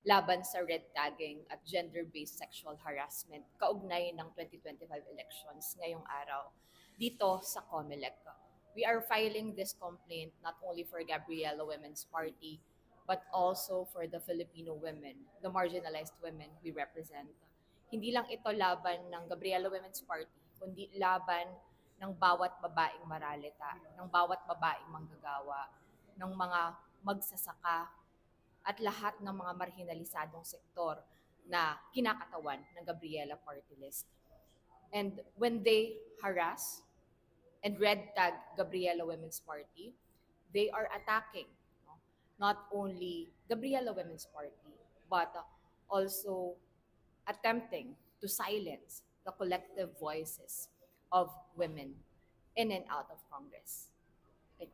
laban sa red tagging at gender-based sexual harassment kaugnay ng 2025 elections ngayong araw dito sa COMELEC. We are filing this complaint not only for Gabriela Women's Party but also for the Filipino women, the marginalized women we represent. Hindi lang ito laban ng Gabriela Women's Party, kundi laban ng bawat babaeng maralita, ng bawat babaeng manggagawa, ng mga magsasaka at lahat ng mga marginalisadong sektor na kinakatawan ng Gabriela Party List. And when they harass and red tag Gabriela Women's Party, they are attacking not only Gabriela Women's Party, but also attempting to silence the collective voices of women in and out of Congress.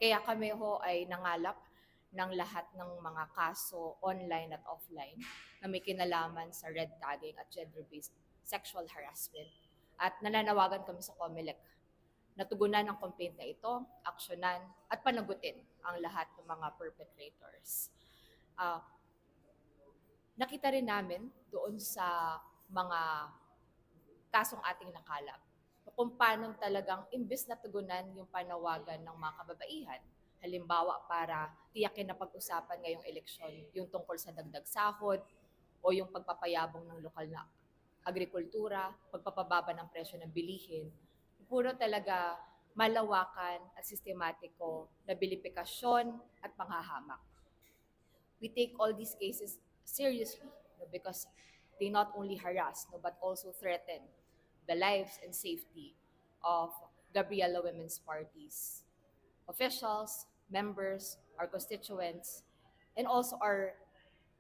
Kaya kami ho ay nangalap ng lahat ng mga kaso online at offline na may kinalaman sa red tagging at gender-based sexual harassment. At nananawagan kami sa COMELEC na tugunan ng complaint na ito, aksyonan at panagutin ang lahat ng mga perpetrators. Nakita rin namin doon sa mga kasong ating nakalap kung paano talagang imbes na tugunan yung panawagan ng mga kababaihan. Halimbawa, para tiyakin na pag-usapan ngayong eleksyon yung tungkol sa dagdag sahod o yung pagpapayabong ng lokal na agrikultura, pagpapababa ng presyo ng bilihin. Puro talaga malawakan at sistematiko na bilifikasyon at panghahamak. We take all these cases seriously because they not only harass but also threaten the lives and safety of Gabriela Women's Party's officials, members, our constituents, and also our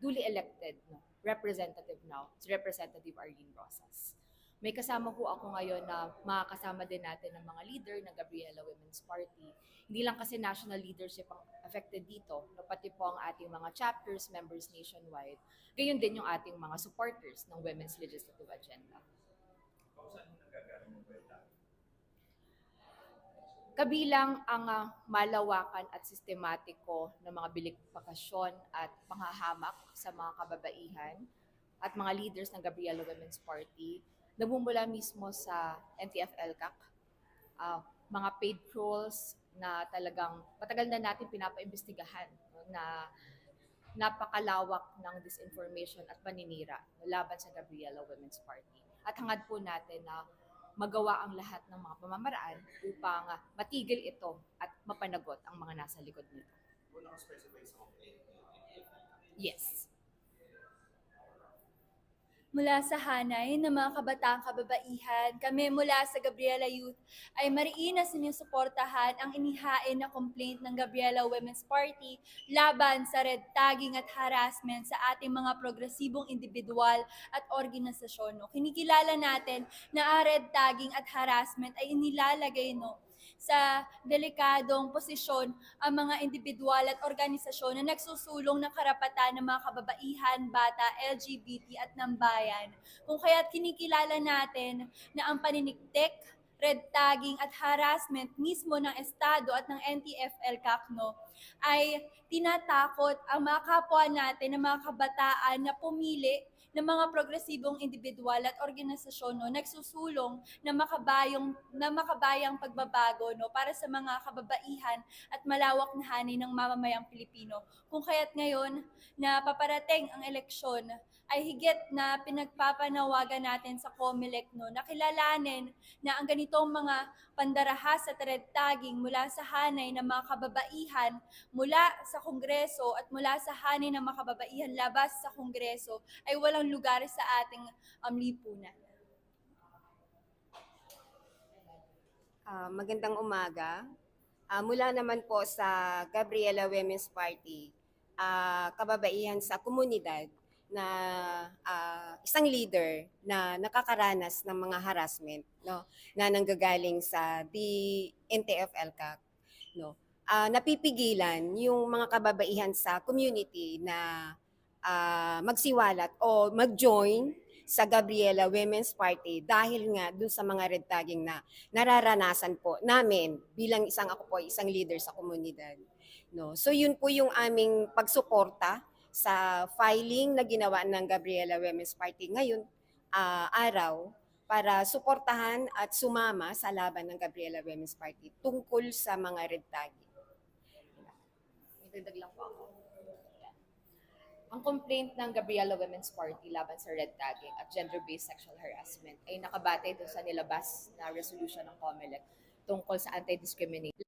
duly elected representative now, it's Representative Arlene Rosas. May kasama po ako ngayon na makakasama din natin ng mga leader ng Gabriela Women's Party. Hindi lang kasi national leadership ang affected dito, no, pati po ang ating mga chapters, members nationwide. Gayon din yung ating mga supporters ng Women's Legislative Agenda. Kabilang ang malawakan at sistematiko ng mga bilifikasyon at panghahamak sa mga kababaihan at mga leaders ng Gabriela Women's Party, nagmumula mismo sa NTF-ELCAC, mga paid trolls na talagang matagal na natin pinapaimbestigahan, no, na napakalawak ng disinformation at paninira laban sa Gabriela Women's Party. At hangad po natin na magawa ang lahat ng mga pamamaraan upang matigil ito at mapanagot ang mga nasa likod nito. Yes. Mula sa hanay ng mga kabataang kababaihan, kami mula sa Gabriela Youth ay mariin na sinusuportahan ang inihain na complaint ng Gabriela Women's Party laban sa red tagging at harassment sa ating mga progresibong individual at organisasyon. Kinikilala natin na ang red tagging at harassment ay inilalagay sa delikadong posisyon ang mga individual at organisasyon na nagsusulong ng karapatan ng mga kababaihan, bata, LGBT at ng bayan. Kung kaya't kinikilala natin na ang paniniktik, red tagging at harassment mismo ng Estado at ng NTF-ELCAC ay tinatakot ang mga kapwa natin ng mga kabataan na pumili ng mga progresibong individual at organisasyon nagsusulong na makabayang pagbabago para sa mga kababaihan at malawak na hanay ng mamamayang Pilipino. Kung kaya't ngayon na paparating ang eleksyon ay higit na pinagpapanawagan natin sa COMELEC na kilalanin na ang ganitong mga pandarahas at red tagging mula sa hanay ng mga kababaihan, mula sa Kongreso at mula sa hanay ng mga kababaihan labas sa Kongreso ay walang lugar sa ating lipunan. Magandang umaga. Mula naman po sa Gabriela Women's Party, kababaihan sa komunidad na isang leader na nakakaranas ng mga harassment na nanggagaling sa NTF-ELCAC. Napipigilan yung mga kababaihan sa community na magsiwalat o mag-join sa Gabriela Women's Party dahil nga dun sa mga red tagging na nararanasan po namin bilang isang leader sa komunidad. So yun po yung aming pagsuporta sa filing na ginawa ng Gabriela Women's Party ngayon araw para suportahan at sumama sa laban ng Gabriela Women's Party tungkol sa mga red tagging. May dagdag lang po ako. Yan. Ang complaint ng Gabriela Women's Party laban sa red tagging at gender-based sexual harassment ay nakabatay doon sa nilabas na resolution ng COMELEC tungkol sa anti-discrimination